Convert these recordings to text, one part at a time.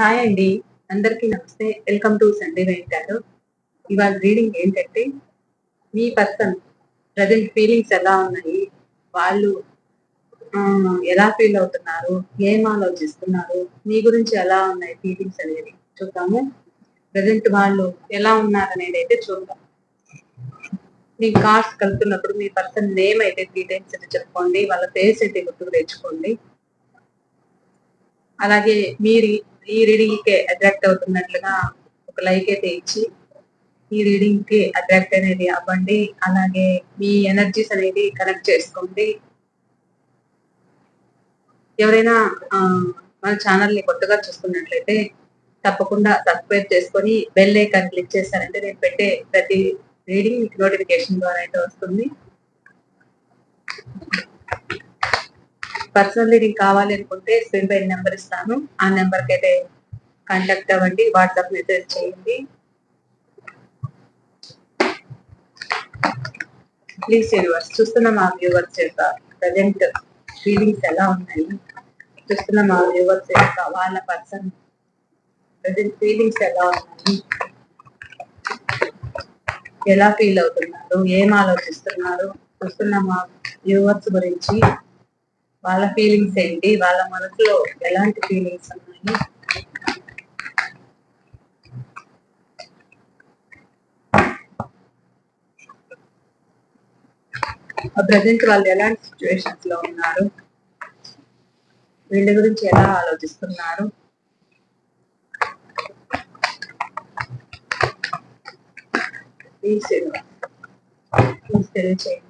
Hi అండి. అందరికీ నమస్తే. Welcome to Sunday night tarot. ఇవాళ రీడింగ్ ఏంటంటే, మీ పర్సన్ ప్రెజెంట్ ఫీలింగ్స్ ఎలా ఉన్నాయి? వాళ్ళు ఎలా ఫీల్ అవుతున్నారు? ఏం ఆలోచిస్తున్నారు? మీ గురించి ఎలా ఉన్నాయి ఫీలింగ్స్ అనేది చూద్దాము. ప్రెజెంట్ వాళ్ళు ఎలా ఉన్నారనేది అయితే చూద్దాం. మీ కార్డ్స్ కలుపుతున్నప్పుడు మీ పర్సన్ నేమ్ అయితే 3 టైమ్స్ అయితే చెప్పుకోండి. వాళ్ళ ఫేస్ అయితే గుర్తుకు తెచ్చుకోండి. అలాగే మీరు ఈ రీడింగ్ కి అట్రాక్ట్ అవుతున్నట్లుగా ఒక లైక్ అయితే ఇచ్చి ఈ రీడింగ్ కి అట్రాక్ట్ అనేది అవ్వండి. అలాగే మీ ఎనర్జీస్ అనేది కనెక్ట్ చేసుకోండి. ఎవరైనా మన ఛానల్ ని కొత్తగా చూస్తున్నట్లయితే తప్పకుండా సబ్స్క్రైబ్ చేసుకొని బెల్ ఐకాన్ క్లిక్ చేశారంటే నేను పెట్టే ప్రతి రీడింగ్ మీకు నోటిఫికేషన్ ద్వారా అయితే వస్తుంది. పర్సనల్ రీడింగ్ కావాలి అనుకుంటే స్క్రీన్ పై నెంబర్ ఇస్తాను. ఆ నెంబర్ కి అయితే కాంటాక్ట్ అవ్వండి. వాట్సాప్ మెసేజ్ చేయండి. ప్లీజ్ యూనివర్స్ చూస్తున్న మా వ్యూవర్స్ యొక్క ప్రజెంట్ ఫీలింగ్స్ ఎలా ఉన్నాయి, చూస్తున్న మా వ్యూవర్స్ యొక్క వాళ్ళ పర్సన్ ప్రజెంట్ ఫీలింగ్స్ ఎలా ఉన్నాయి, ఎలా ఫీల్ అవుతున్నారు, ఏం ఆలోచిస్తున్నారు, చూస్తున్న మా వ్యూవర్స్ గురించి వాళ్ళ ఫీలింగ్స్ ఏంటి, వాళ్ళ మనసులో ఎలాంటి ఫీలింగ్స్ ఉన్నాయి, ప్రజెంట్ వాళ్ళు ఎలాంటి సిచ్యువేషన్స్ లో ఉన్నారు, వీళ్ళ గురించి ఎలా ఆలోచిస్తున్నారు, ప్లీజ్ తెలియచేయండి.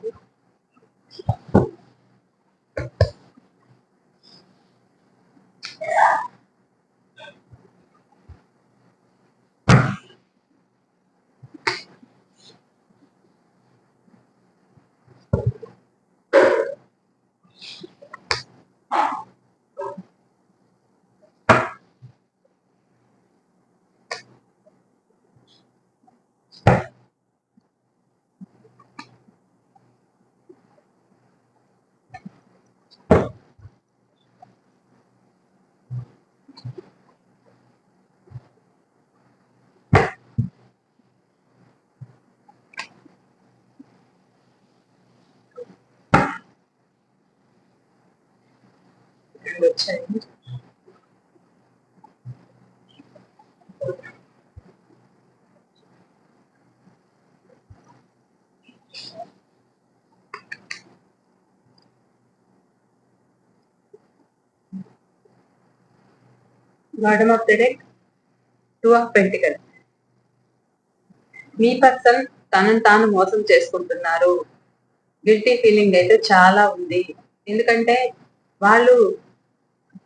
వచ్చాయి bottom of the deck 2 of pentacles. Me person తనను తాను మోసం చేసుకుంటున్నారు. గిల్టీ ఫీలింగ్ అయితే చాలా ఉంది. ఎందుకంటే వాళ్ళు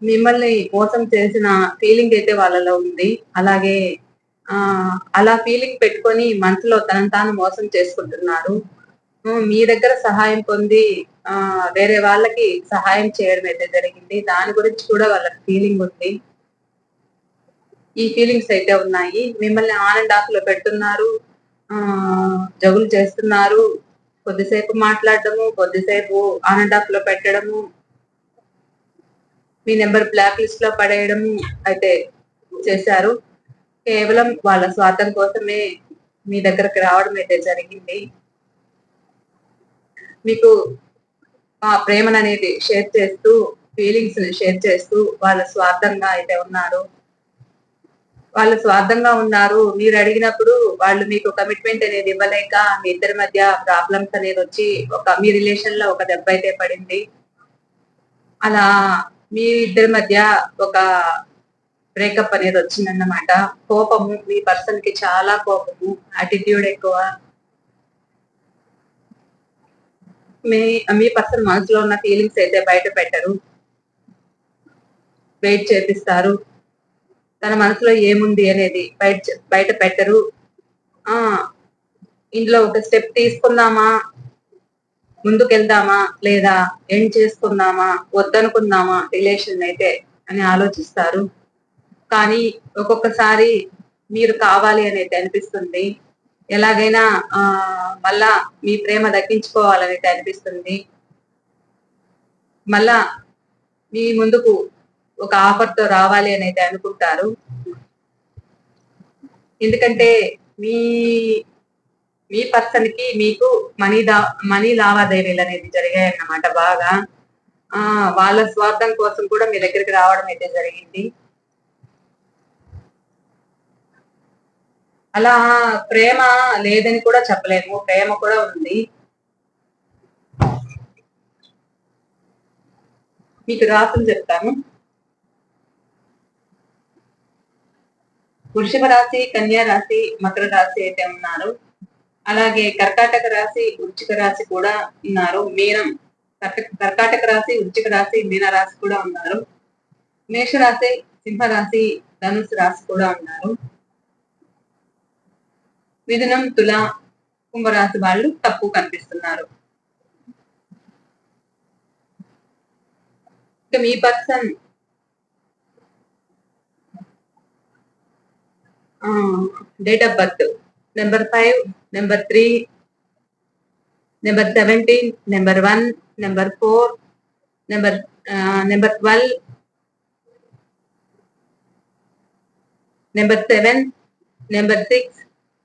మిమ్మల్ని మోసం చేసిన ఫీలింగ్ అయితే వాళ్ళలో ఉంది. అలాగే అలా ఫీలింగ్ పెట్టుకొని మనసులో తనను తాను మోసం చేసుకుంటున్నారు. మీ దగ్గర సహాయం పొంది వేరే వాళ్ళకి సహాయం చేయడం అయితే జరిగింది. దాని గురించి కూడా వాళ్ళకి ఫీలింగ్ ఉంది. ఈ ఫీలింగ్స్ అయితే ఉన్నాయి. మిమ్మల్ని ఆన్ అండ్ ఆఫ్ లో పెడుతున్నారు, జగులు చేస్తున్నారు. కొద్దిసేపు మాట్లాడడము, కొద్దిసేపు ఆన్ అండ్ ఆఫ్ లో పెట్టడము, మీ నెంబర్ బ్లాక్ లిస్ట్ లో పడేయడము అయితే చేశారు. కేవలం వాళ్ళ స్వార్థం కోసమే మీ దగ్గరకు రావడం అయితే జరిగింది. మీకు ఆ ప్రేమను అనేది షేర్ చేస్తూ, ఫీలింగ్స్ షేర్ చేస్తూ వాళ్ళ స్వార్థంగా అయితే ఉన్నారు. వాళ్ళు స్వార్థంగా ఉన్నారు. మీరు అడిగినప్పుడు వాళ్ళు మీకు కమిట్మెంట్ అనేది ఇవ్వలేక మీ ఇద్దరి మధ్య ప్రాబ్లమ్స్ అనేది వచ్చి మీ రిలేషన్ లో ఒక దెబ్బ అయితే పడింది. అలా మీ ఇద్దరి మధ్య ఒక బ్రేకప్ అనేది వచ్చిందన్నమాట. కోపము, మీ పర్సన్ కి చాలా కోపము, యాటిట్యూడ్ ఎక్కువ. మీ మీ పర్సన్ మనసులో ఉన్న ఫీలింగ్స్ అయితే బయట పెట్టరు, వెయిట్ చేపిస్తారు. తన మనసులో ఏముంది అనేది బయట పెట్టరు. ఆ ఇందులో ఒక స్టెప్ తీసుకుందామా, ముందుకెళ్దామా, లేదా ఎండ్ చేసుకుందామా, వద్దనుకుందామా రిలేషన్ అయితే అని ఆలోచిస్తారు. కానీ ఒక్కొక్కసారి మీరు కావాలి అనేది అనిపిస్తుంది. ఎలాగైనా మళ్ళా మీ ప్రేమ దక్కించుకోవాలనేది అనిపిస్తుంది. మళ్ళా మీ ముందుకు ఒక ఆఫర్ తో రావాలి అనేది అనుకుంటారు. ఎందుకంటే మీ మీ పర్సన్ కి మీకు మనీ లావాదేవీలు అనేది జరిగాయి అన్నమాట బాగా. వాళ్ళ స్వార్థం కోసం కూడా మీ దగ్గరికి రావడం అయితే జరిగింది. అలా ప్రేమ లేదని కూడా చెప్పలేము, ప్రేమ కూడా ఉంది. మీకు రాసులు చెప్తాను. వృషభ రాశి, కన్యా రాశి, మకర రాశి అయితే ఉన్నారు. అలాగే కర్కాటక రాశి, వృశ్చిక రాశి కూడా ఉన్నారు. మీనం, కర్కాటక రాశి, వృశ్చిక రాశి, మీన రాశి కూడా ఉన్నారు. మేషరాశి, సింహరాశి, ధనుసు రాశి కూడా ఉన్నారు. మిథునం, తుల, కుంభరాశి వాళ్ళు తక్కువ కనిపిస్తున్నారు. ఇక మీ person date of birth number 5, number 3, number 17, number 1, number 4, number 12, number 7, number 6,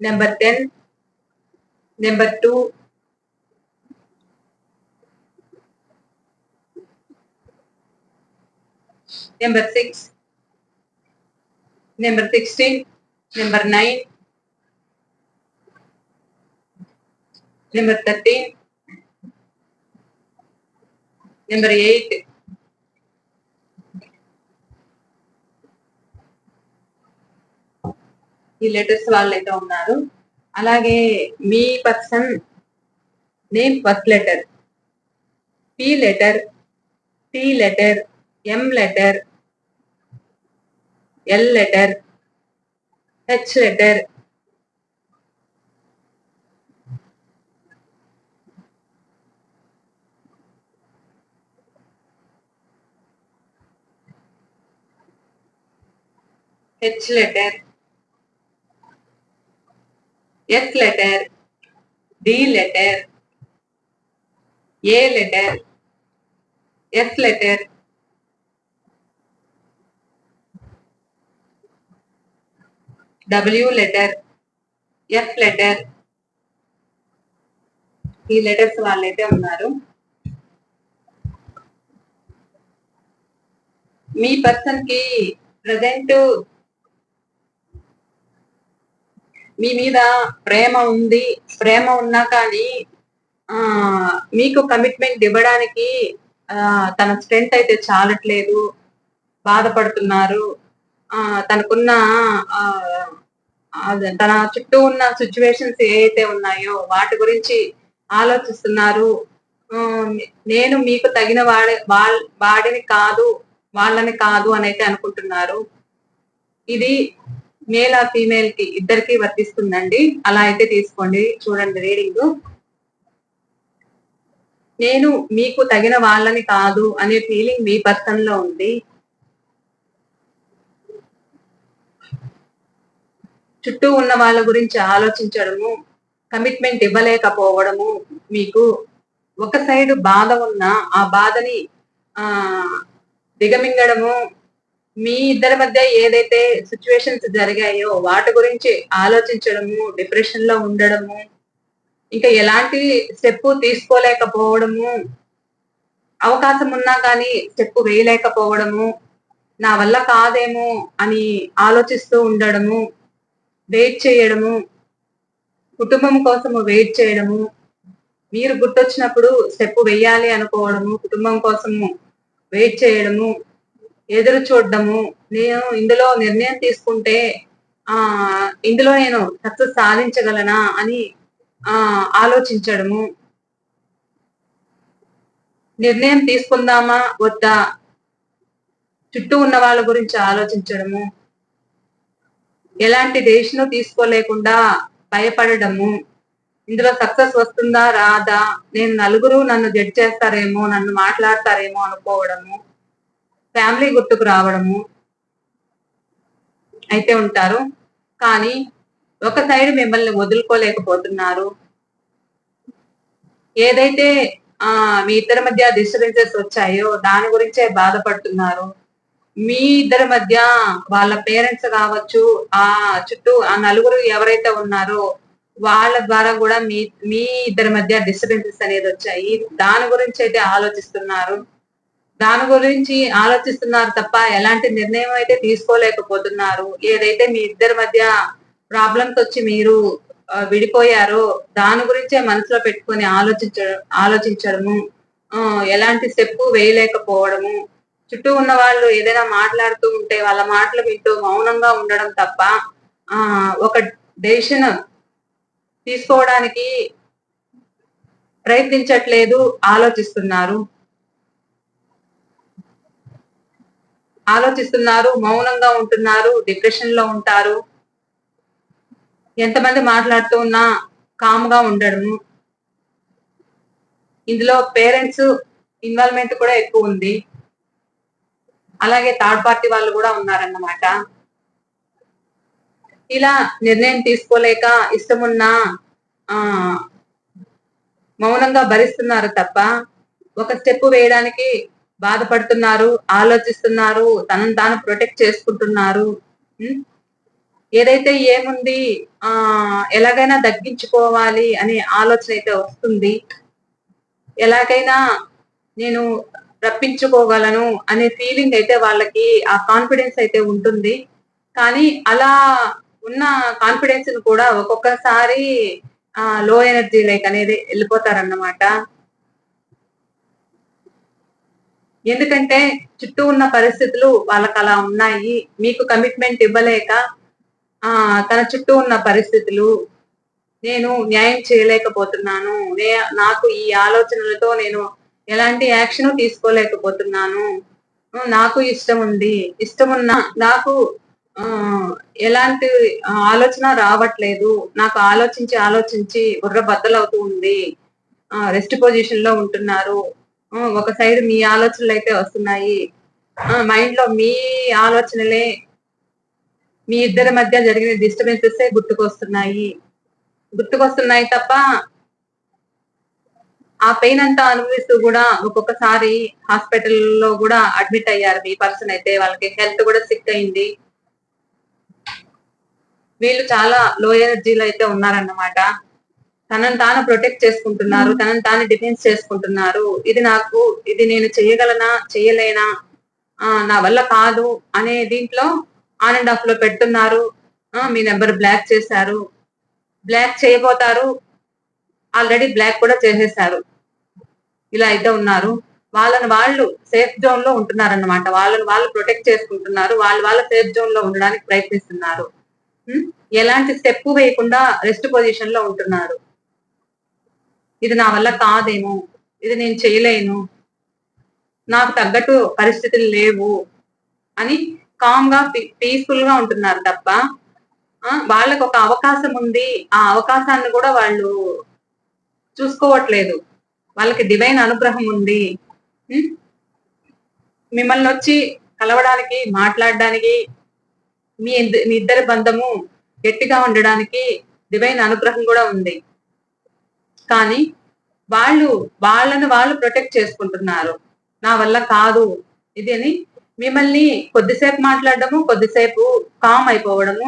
number 10, number 2, number 6, number 16, number 9, number 13, number 8, ఈ లెటర్స్ వాళ్ళు అయితే ఉన్నారు. అలాగే మీ person name first letter, P letter, T letter, M letter, L letter, H letter, H letter, S letter, D letter, A letter, S letter, W letter, F letter, ఈ letters వాళ్ళైతే ఉన్నారు. మీ person కి present మీ మీద ప్రేమ ఉంది. ప్రేమ ఉన్నా కానీ మీకు commitment ఇవ్వడానికి తన స్ట్రెంత్ అయితే చాలట్లేదు, బాధపడుతున్నారు. తనకున్న తన చుట్టూ ఉన్న సిచ్యువేషన్స్ ఏవైతే ఉన్నాయో వాటి గురించి ఆలోచిస్తున్నారు. నేను మీకు తగిన వాడిని కాదు, వాళ్ళని కాదు అని అయితే అనుకుంటున్నారు. ఇది మేల్ ఆ ఫీమేల్ కి ఇద్దరికి వర్తిస్తుందండి. అలా అయితే తీసుకోండి. చూడండి రీడింగ్. నేను మీకు తగిన వాళ్ళని కాదు అనే ఫీలింగ్ మీ పర్సన్ లో ఉంది. చుట్టూ ఉన్న వాళ్ళ గురించి ఆలోచించడము, కమిట్మెంట్ ఇవ్వలేకపోవడము, మీకు ఒక సైడ్ బాధ ఉన్నా ఆ బాధని దిగమింగడము, మీ ఇద్దరి మధ్య ఏదైతే సిచ్యువేషన్స్ జరిగాయో వాటి గురించి ఆలోచించడము, డిప్రెషన్ లో ఉండడము, ఇంకా ఎలాంటి స్టెప్ తీసుకోలేకపోవడము, అవకాశం ఉన్నా కానీ స్టెప్ వేయలేకపోవడము, నా వల్ల కాదేమో అని ఆలోచిస్తూ ఉండడము, వెయిట్ చేయడము, కుటుంబం కోసము వెయిట్ చేయడము, మీరు గుర్తొచ్చినప్పుడు స్టెప్ వేయాలి అనుకోవడము, కుటుంబం కోసము వెయిట్ చేయడము, ఎదురు చూడడము, నేను ఇందులో నిర్ణయం తీసుకుంటే ఇందులో నేను సక్సెస్ సాధించగలనా అని ఆలోచించడము, నిర్ణయం తీసుకుందామా వద్దా, చుట్టూ ఉన్న వాళ్ళ గురించి ఆలోచించడము, ఎలాంటి డెసిషన్ తీసుకోలేకుండా భయపడడము, ఇందులో సక్సెస్ వస్తుందా రాదా, నేను నలుగురు నన్ను జడ్జ్ చేస్తారేమో, నన్ను మాట్లాడతారేమో అనుకోవడము, ఫ్యామిలీ గుర్తుకు రావడము అయితే ఉంటారు. కానీ ఒక సైడ్ మిమ్మల్ని వదులుకోలేకపోతున్నారు. ఏదైతే మీ ఇద్దరి మధ్య డిస్టర్బెన్సెస్ వచ్చాయో దాని గురించే బాధపడుతున్నారు. మీ ఇద్దరి మధ్య వాళ్ళ పేరెంట్స్ కావచ్చు, ఆ చుట్టూ ఆ నలుగురు ఎవరైతే ఉన్నారో వాళ్ళ ద్వారా కూడా మీ మీ ఇద్దరి మధ్య డిస్టర్బెన్సెస్ అనేది వచ్చాయి. దాని గురించి అయితే ఆలోచిస్తున్నారు. దాని గురించి ఆలోచిస్తున్నారు తప్ప ఎలాంటి నిర్ణయం అయితే తీసుకోలేకపోతున్నారు. ఏదైతే మీ ఇద్దరి మధ్య ప్రాబ్లమ్స్ వచ్చి మీరు విడిపోయారో దాని గురించే మనసులో పెట్టుకొని ఆలోచించడము, ఎలాంటి స్టెప్ వేయలేకపోవడము, చుట్టూ ఉన్న వాళ్ళు ఏదైనా మాట్లాడుతూ ఉంటే వాళ్ళ మాటలు వింటూ మౌనంగా ఉండడం తప్ప ఒక డెసిషన్ తీసుకోవడానికి ప్రయత్నించట్లేదు, ఆలోచిస్తున్నారు. మౌనంగా ఉంటున్నారు, డిప్రెషన్ లో ఉంటారు. ఎంతమంది మాట్లాడుతూ ఉన్నా కామ్‌గా ఉండడము. ఇందులో పేరెంట్స్ ఇన్వాల్వ్‌మెంట్ కూడా ఎక్కువుంది. అలాగే థర్డ్ పార్టీ వాళ్ళు కూడా ఉన్నారన్నమాట. ఇలా నిర్ణయం తీసుకోలేక ఇష్టమున్నా మౌనంగా భరిస్తున్నారు తప్ప ఒక స్టెప్ వేయడానికి బాధపడుతున్నారు, ఆలోచిస్తున్నారు, తనను తాను ప్రొటెక్ట్ చేసుకుంటున్నారు. ఏదైతే ఏముంది ఎలాగైనా దగ్గించుకోవాలి అనే ఆలోచన అయితే వస్తుంది. ఎలాగైనా నేను రప్పించుకోగలను అనే ఫీలింగ్ అయితే వాళ్ళకి ఆ కాన్ఫిడెన్స్ అయితే ఉంటుంది. కానీ అలా ఉన్న కాన్ఫిడెన్స్ కూడా ఒక్కొక్కసారి లో ఎనర్జీ లైక్ అనేది వెళ్ళిపోతారన్నమాట. ఎందుకంటే చుట్టూ ఉన్న పరిస్థితులు వాళ్ళకి అలా ఉన్నాయి. మీకు కమిట్మెంట్ ఇవ్వలేక తన చుట్టూ ఉన్న పరిస్థితులు నేను న్యాయం చేయలేకపోతున్నాను. నాకు ఈ ఆలోచనలతో నేను ఎలాంటి యాక్షన్ తీసుకోలేకపోతున్నాను. నాకు ఇష్టం ఉంది. ఇష్టమున్నా నాకు ఎలాంటి ఆలోచన రావట్లేదు. నాకు ఆలోచించి బుర్ర బద్దలవుతూ ఉంది. రెస్ట్ పొజిషన్ లో ఉంటున్నారు. ఒక సైడ్ మీ ఆలోచనలు అయితే వస్తున్నాయి. మైండ్ లో మీ ఆలోచనలే మీ ఇద్దరి మధ్య జరిగిన డిస్టర్బెన్సెస్ గుర్తుకొస్తున్నాయి తప్ప ఆ పెయిన్ అంతా అనుభవిస్తూ కూడా ఒక్కొక్కసారి హాస్పిటల్లో కూడా అడ్మిట్ అయ్యారు మీ పర్సన్ అయితే. వాళ్ళకి హెల్త్ కూడా సిక్ అయింది. వీళ్ళు చాలా లో ఎనర్జీలో అయితే ఉన్నారన్నమాట. తనను తాను ప్రొటెక్ట్ చేసుకుంటున్నారు, తనను తాను డిఫెన్స్ చేసుకుంటున్నారు. ఇది నేను చేయగలనా, చేయలేనా, నా వల్ల కాదు అనే దీంట్లో ఆన్ అండ్ ఆఫ్ లో పెడుతున్నారు. మీ నెంబర్ బ్లాక్ చేశారు, బ్లాక్ చేయబోతారు, ఆల్రెడీ బ్లాక్ కూడా చేసేశారు. ఇలా అయితే ఉన్నారు. వాళ్ళని వాళ్ళు సేఫ్ జోన్ లో ఉంటున్నారన్నమాట. వాళ్ళని వాళ్ళు ప్రొటెక్ట్ చేసుకుంటున్నారు. వాళ్ళ సేఫ్ జోన్ లో ఉండడానికి ప్రయత్నిస్తున్నారు. ఎలాంటి స్టెప్ వేయకుండా రెస్ట్ పొజిషన్ లో ఉంటున్నారు. ఇది నా వల్ల కాదేమో, ఇది నేను చేయలేను, నాకు తగ్గట్టు పరిస్థితులు లేవు అని కామ్ గా పీస్ఫుల్ గా ఉంటున్నారు తప్ప వాళ్ళకు ఒక అవకాశం ఉంది, ఆ అవకాశాన్ని కూడా వాళ్ళు చూసుకోవట్లేదు. వాళ్ళకి డివైన్ అనుగ్రహం ఉంది. మిమ్మల్ని వచ్చి కలవడానికి, మాట్లాడడానికి, మీ ఇద్దరి బంధము గట్టిగా ఉండడానికి డివైన్ అనుగ్రహం కూడా ఉంది. కానీ వాళ్ళని వాళ్ళు ప్రొటెక్ట్ చేసుకుంటున్నారు. నా వల్ల కాదు ఇది అని మిమ్మల్ని కొద్దిసేపు మాట్లాడడము, కొద్దిసేపు కామ్ అయిపోవడము,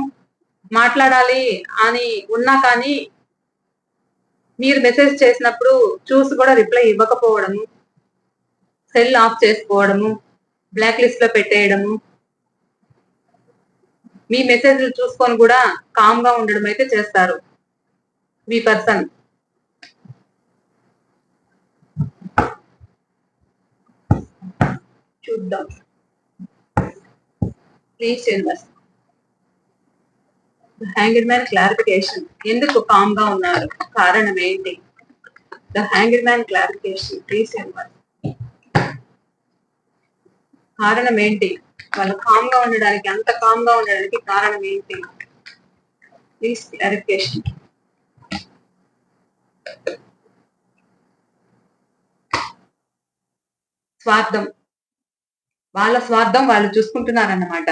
మాట్లాడాలి అని ఉన్నా కానీ మీరు మెసేజ్ చేసినప్పుడు చూసి కూడా రిప్లై ఇవ్వకపోవడము, సెల్ ఆఫ్ చేసుకోవడము, బ్లాక్ లిస్ట్ లో పెట్టేయడము, మీ మెసేజ్లు చూసుకొని కూడా కామ్ గా ఉండడం అయితే చేస్తారు మీ పర్సన్. చూద్దాం. Please universe. Hanged man clarification. ఎందుకు కామ్ గా ఉన్నారు, కారణం ఏంటి? The hanged man clarification. Please universe. కారణం ఏంటి? వాళ్ళు కామ్ గా ఉండడానికి, అంత కామ్ గా ఉండడానికి కారణం ఏంటి? Please clarification. స్వార్థం. వాళ్ళ స్వార్థం వాళ్ళు చూసుకుంటున్నారన్నమాట.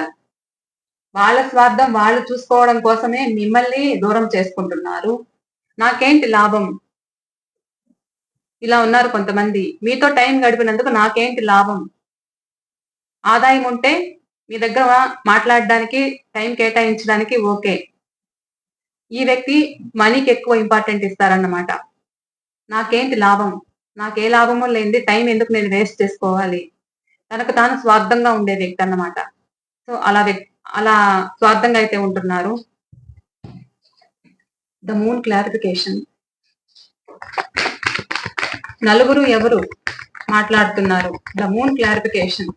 వాళ్ళ స్వార్థం వాళ్ళు చూసుకోవడం కోసమే మిమ్మల్ని దూరం చేసుకుంటున్నారు. నాకేంటి లాభం? ఇలా ఉన్నారు కొంతమంది. మీతో టైం గడిపినందుకు నాకేంటి లాభం? ఆదాయం ఉంటే మీ దగ్గర మాట్లాడడానికి, టైం కేటాయించడానికి ఓకే. ఈ వ్యక్తి మనీకి ఎక్కువ ఇంపార్టెంట్ ఇస్తారన్నమాట. నాకేంటి లాభం? నాకే లాభము లేనిది టైం ఎందుకు నేను వేస్ట్ చేసుకోవాలి? తనకు తాను స్వార్థంగా ఉండే వ్యక్తి అన్నమాట. సో, అలా స్వార్థంగా అయితే ఉంటున్నారు. The moon clarification. నలుగురు ఎవరు మాట్లాడుతున్నారు? The moon clarification.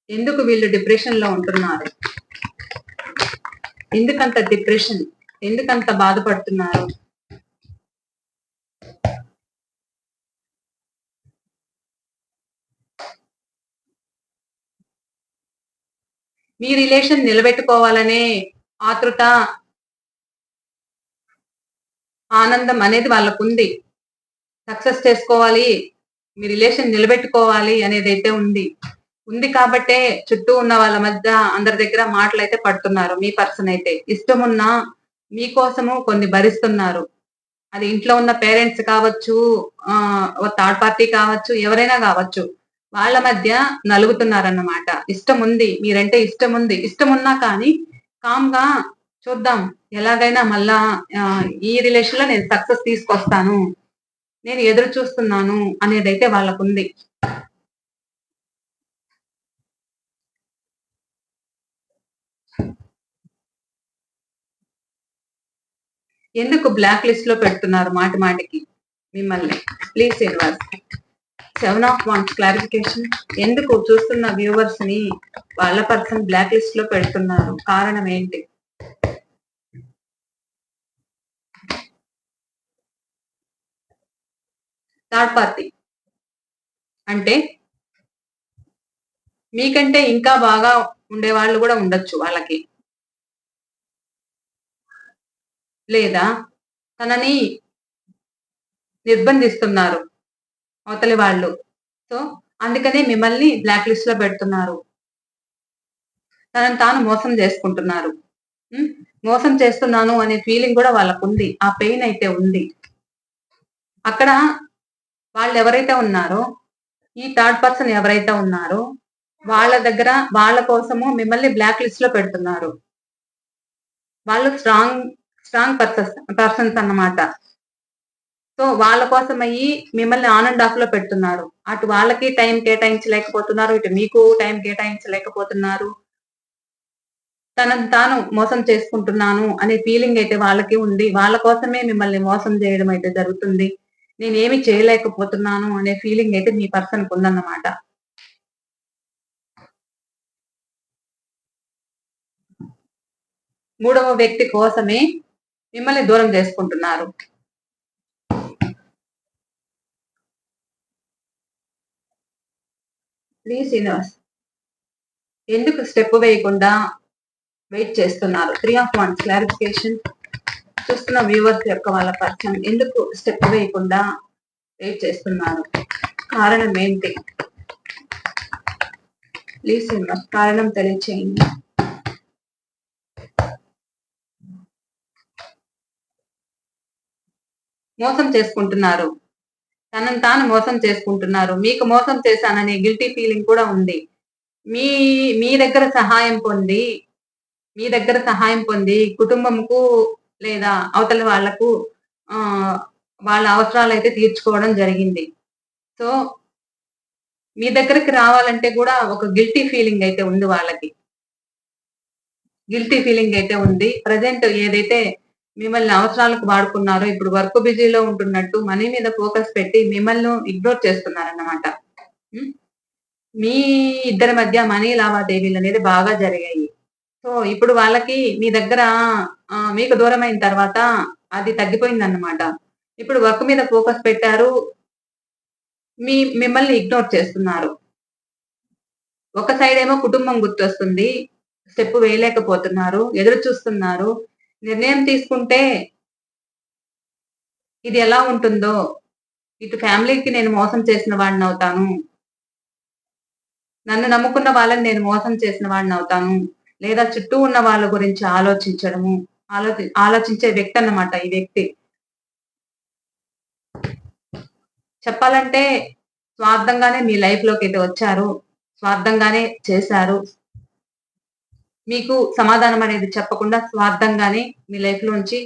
ఎందుకు వీళ్ళు డిప్రెషన్ లో ఉంటున్నారు? ఎందుకంత డిప్రెషన్? ఎందుకంత బాధపడుతున్నారు? మీ రిలేషన్ నిలబెట్టుకోవాలనే ఆతృత, ఆనందం అనేది వాళ్ళకుంది. సక్సెస్ చేసుకోవాలి, మీ రిలేషన్ నిలబెట్టుకోవాలి అనేదైతే ఉంది. ఉంది కాబట్టే చుట్టూ ఉన్న వాళ్ళ మధ్య అందరి దగ్గర మాటలైతే పడుతున్నారు. మీ పర్సన్ అయితే ఇష్టమున్నా మీకోసము కొన్ని భరిస్తున్నారు. అది ఇంట్లో ఉన్న పేరెంట్స్ కావచ్చు, థర్డ్ పార్టీ కావచ్చు, ఎవరైనా కావచ్చు. వాళ్ళ మధ్య నలుగుతున్నారన్నమాట. ఇష్టముంది. మీరంటే ఇష్టముంది. ఇష్టమున్నా కానీ కామ్‌గా చూద్దాం, ఎలాగైనా మళ్ళా ఈ రిలేషన్‌లో నేను సక్సెస్ తీసుకొస్తాను. నేను ఎదురు చూస్తున్నాను అనేదైతే వాళ్ళకుంది. ఎందుకు బ్లాక్ లిస్ట్ లో పెడుతున్నారు మాటి మాటికి మిమ్మల్ని? Please universe. 7 of wands clarification. ఎందుకు చూస్తున్న వ్యూవర్స్ ని వాళ్ళ పర్సన్ బ్లాక్ లిస్ట్ లో పెడుతున్నారు? కారణం ఏంటి? థర్డ్ పార్టీ అంటే మీకంటే ఇంకా బాగా ఉండే వాళ్ళు కూడా ఉండొచ్చు వాళ్ళకి. లేదా తనని నిర్బంధిస్తున్నారు అవతలి వాళ్ళు. సో, అందుకనే మిమ్మల్ని బ్లాక్ లిస్ట్ లో పెడుతున్నారు. తనని తాను మోసం చేసుకుంటున్నారు. మోసం చేస్తున్నాను అనే ఫీలింగ్ కూడా వాళ్ళకుంది. ఆ పెయిన్ అయితే ఉంది. అక్కడ వాళ్ళు ఎవరైతే ఉన్నారో, ఈ థర్డ్ పర్సన్ ఎవరైతే ఉన్నారో, వాళ్ళ దగ్గర వాళ్ళ కోసము మిమ్మల్ని బ్లాక్ లిస్ట్ లో పెడుతున్నారు. వాళ్ళు స్ట్రాంగ్ స్ట్రాంగ్ పర్సన్స్ అన్నమాట. సో, వాళ్ళ కోసం అయ్యి మిమ్మల్ని ఆన్ అండ్ ఆఫ్ లో పెడుతున్నారు. అటు వాళ్ళకి టైం కేటాయించలేకపోతున్నారు. ఇటు మీకు టైం కేటాయించలేకపోతున్నారు. తనను తాను మోసం చేసుకుంటున్నాను అనే ఫీలింగ్ అయితే వాళ్ళకి ఉంది. వాళ్ళ కోసమే మిమ్మల్ని మోసం చేయడం అయితే జరుగుతుంది. నేనేమి చేయలేకపోతున్నాను అనే ఫీలింగ్ అయితే మీ పర్సన్‌కి ఉందన్నమాట. మూడవ వ్యక్తి కోసమే మిమ్మల్ని దూరం చేసుకుంటున్నారు. Please universe. ఎందుకు స్టెప్ వేయకుండా వెయిట్ చేస్తున్నారు? 3 ఆఫ్ వాండ్స్ క్లారిఫికేషన్. చూస్తున్న వ్యూవర్స్ యొక్క వాళ్ళ పర్సన్ ఎందుకు స్టెప్ వేయకుండా వెయిట్ చేస్తున్నారు? కారణం ఏంటి? ప్లీజ్ యూనివర్స్ కారణం తెలియచేయండి. మోసం చేసుకుంటున్నారు. తనను తాను మోసం చేసుకుంటున్నారు. మీకు మోసం చేశాననే గిల్టీ ఫీలింగ్ కూడా ఉంది. మీ మీ దగ్గర సహాయం పొంది మీ దగ్గర సహాయం పొంది కుటుంబంకు లేదా అవతల వాళ్లకు వాళ్ళ అవసరాలైతే తీర్చుకోవడం జరిగింది. సో, మీ దగ్గరికి రావాలంటే కూడా ఒక గిల్టీ ఫీలింగ్ అయితే ఉంది వాళ్ళకి. గిల్టీ ఫీలింగ్ అయితే ఉంది. ప్రెజెంట్ ఏదైతే మిమ్మల్ని అవసరాలకు వాడుకున్నారో, ఇప్పుడు వర్క్ బిజీలో ఉంటున్నట్టు మనీ మీద ఫోకస్ పెట్టి మిమ్మల్ని ఇగ్నోర్ చేస్తున్నారన్నమాట. హ్మ్. మీ ఇద్దరి మధ్య మనీ లావాదేవీలనేది బాగా జరిగాయి. సో, ఇప్పుడు వాళ్ళకి మీ దగ్గర మీకు దూరమైన తర్వాత అది తగ్గిపోయిందన్నమాట. ఇప్పుడు వర్క్ మీద ఫోకస్ పెట్టారు. మిమ్మల్ని ఇగ్నోర్ చేస్తున్నారు. ఒక సైడ్ ఏమో కుటుంబం గుర్తొస్తుంది. స్టెప్ వేయలేకపోతున్నారు. ఎదురు చూస్తున్నారు. నిర్ణయం తీసుకుంటే ఇది ఎలా ఉంటుందో, ఇటు ఫ్యామిలీకి నేను మోసం చేసిన వాడినవుతాను. నన్ను నమ్ముకున్న వాళ్ళని నేను మోసం చేసిన వాడినవుతాను. లేదా చుట్టూ ఉన్న వాళ్ళ గురించి ఆలోచించడము, ఆలోచించే వ్యక్తి అన్నమాట ఈ వ్యక్తి. చెప్పాలంటే స్వార్థంగానే మీ లైఫ్‌లోకైతే వచ్చారు. స్వార్థంగానే చేశారు. మీకు సమాధానం అనేది చెప్పకుండా స్వార్థంగానే మీ లైఫ్ లోంచి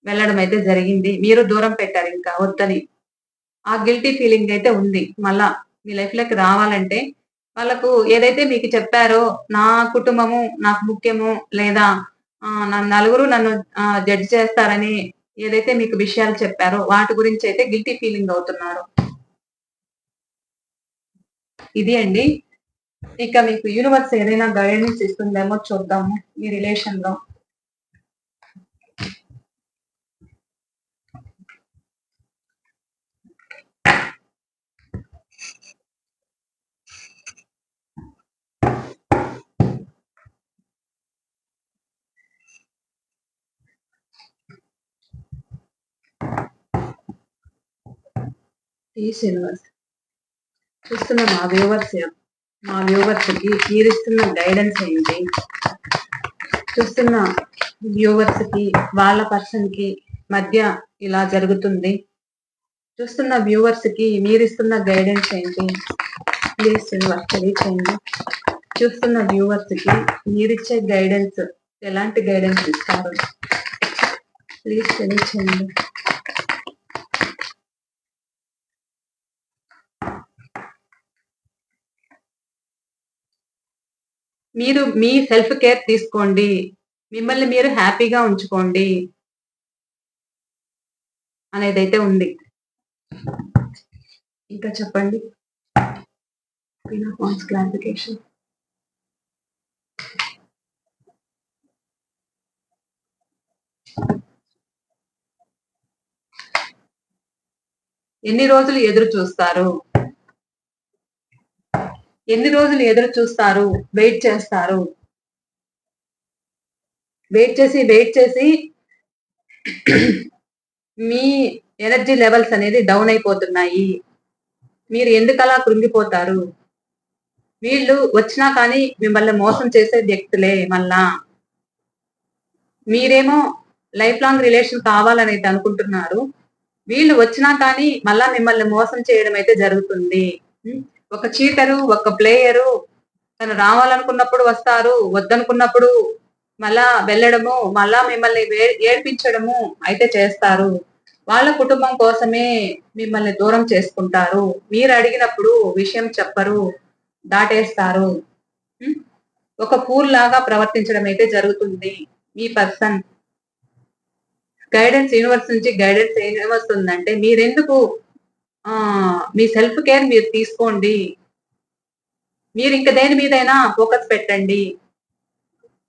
వెళ్ళడం అయితే జరిగింది. మీరు దూరం పెట్టారు ఇంకా వద్దని. ఆ గిల్టీ ఫీలింగ్ అయితే ఉంది. మళ్ళా మీ లైఫ్‌లోకి రావాలంటే వాళ్ళకు ఏదైతే మీకు చెప్పారో నా కుటుంబము నాకు ముఖ్యము లేదా నలుగురు నన్ను జడ్జ్ చేస్తారని ఏదైతే మీకు విషయాలు చెప్పారో వాటి గురించి అయితే గిల్టీ ఫీలింగ్ అవుతున్నారు. ఇది అండి. ఇక మీకు యూనివర్స్ ఏదైనా గైడెన్స్ ఇస్తుందేమో చూద్దాము మీ రిలేషన్‌లో. Peace universe. చూస్తున్న మా వ్యూవర్స్‌కి మీరిస్తున్న గైడెన్స్ ఏంటి? చూస్తున్న వ్యూవర్స్‌కి వాళ్ళ పర్సన్‌కి మధ్య ఇలా జరుగుతుంది. చూస్తున్న వ్యూవర్స్‌కి మీరిస్తున్న గైడెన్స్ ఏంటి? ప్లీజ్ యూనివర్స్ తెలియచేయండి. చూస్తున్న వ్యూవర్స్‌కి మీరిచ్చే గైడెన్స్ ఎలాంటి గైడెన్స్ ఇస్తారు? ప్లీజ్ తెలియచేయండి. మీరు మీ సెల్ఫ్ కేర్ తీసుకోండి. మిమ్మల్ని మీరు హ్యాపీగా ఉంచుకోండి అనేదైతే ఉంది. ఇంకా చెప్పండి. Queen of wands clarification. ఎన్ని రోజులు ఎదురు చూస్తారు? ఎన్ని రోజులు ఎదురు చూస్తారు? వెయిట్ చేస్తారు. వెయిట్ చేసి మీ ఎనర్జీ లెవెల్స్ అనేది డౌన్ అయిపోతున్నాయి. మీరు ఎందుకలా కృంగిపోతారు? వీళ్ళు వచ్చినా కానీ మిమ్మల్ని మోసం చేసే వ్యక్తులే మళ్ళా. మీరేమో లైఫ్ లాంగ్ రిలేషన్ కావాలనైతే అనుకుంటున్నారు. వీళ్ళు వచ్చినా కానీ మళ్ళా మిమ్మల్ని మోసం చేయడం అయితే జరుగుతుంది. ఒక చీటరు, ఒక ప్లేయరు తను రావాలనుకున్నప్పుడు వస్తారు, వద్దనుకున్నప్పుడు మళ్ళా వెళ్ళడము, మళ్ళా మిమ్మల్ని ఏడ్పించడము అయితే చేస్తారు. వాళ్ళ కుటుంబం కోసమే మిమ్మల్ని దూరం చేసుకుంటారు. మీరు అడిగినప్పుడు విషయం చెప్పరు, దాటేస్తారు. ఒక ఫూల్ లాగా ప్రవర్తించడం అయితే జరుగుతుంది. మీ పర్సన్ గైడెన్స్ యూనివర్స్ నుంచి గైడెన్స్ ఏం వస్తుందంటే మీరెందుకు మీ సెల్ఫ్ కేర్ మీరు తీసుకోండి. మీరు ఇంక దేని మీదైనా ఫోకస్ పెట్టండి.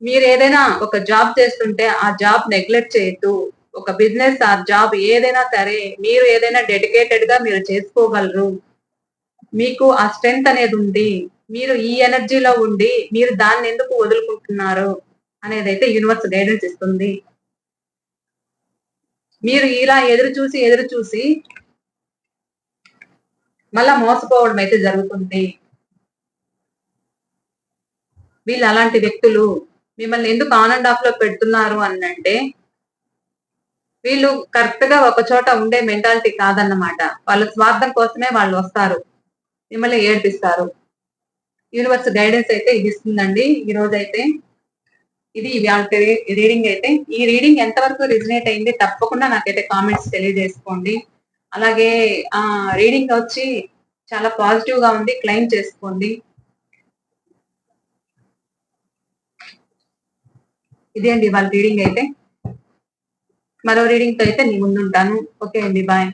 మీరు ఏదైనా ఒక జాబ్ చేస్తుంటే ఆ జాబ్ నెగ్లెక్ట్ చేయొద్దు. ఒక బిజినెస్ ఆర్ జాబ్ ఏదైనా సరే మీరు ఏదైనా డెడికేటెడ్ గా మీరు చేసుకోగలరు. మీకు ఆ స్ట్రెంగ్త్ అనేది ఉంది. మీరు ఈ ఎనర్జీలో ఉండి మీరు దాన్ని ఎందుకు వదులుకుంటున్నారు అనేదైతే యూనివర్స్ గైడెన్స్ ఇస్తుంది. మీరు ఇలా ఎదురు చూసి మళ్ళా మోసపోవడం అయితే జరుగుతుంది. వీళ్ళు అలాంటి వ్యక్తులు మిమ్మల్ని ఎందుకు ఆన్ అండ్ ఆఫ్ లో పెడుతున్నారు అనంటే వీళ్ళు కరెక్ట్ గా ఒక చోట ఉండే మెంటాలిటీ కాదన్నమాట. వాళ్ళ స్వార్థం కోసమే వాళ్ళు వస్తారు. మిమ్మల్ని ఏడ్పిస్తారు. యూనివర్స్ గైడెన్స్ అయితే ఇది ఇస్తుందండి ఈ రోజైతే. ఇది ఇవాల్టి రీడింగ్ అయితే. ఈ రీడింగ్ ఎంతవరకు రిజనేట్ అయింది తప్పకుండా నాకైతే కామెంట్స్ తెలియజేసుకోండి. అలాగే రీడింగ్ వచ్చి చాలా పాజిటివ్ గా ఉంది. క్లెయిమ్ చేసుకోండి. ఇదే అండి వాళ్ళ రీడింగ్ అయితే. మరో రీడింగ్ తో అయితే మీ ముందుంటాను. ఓకే అండి. బాయ్.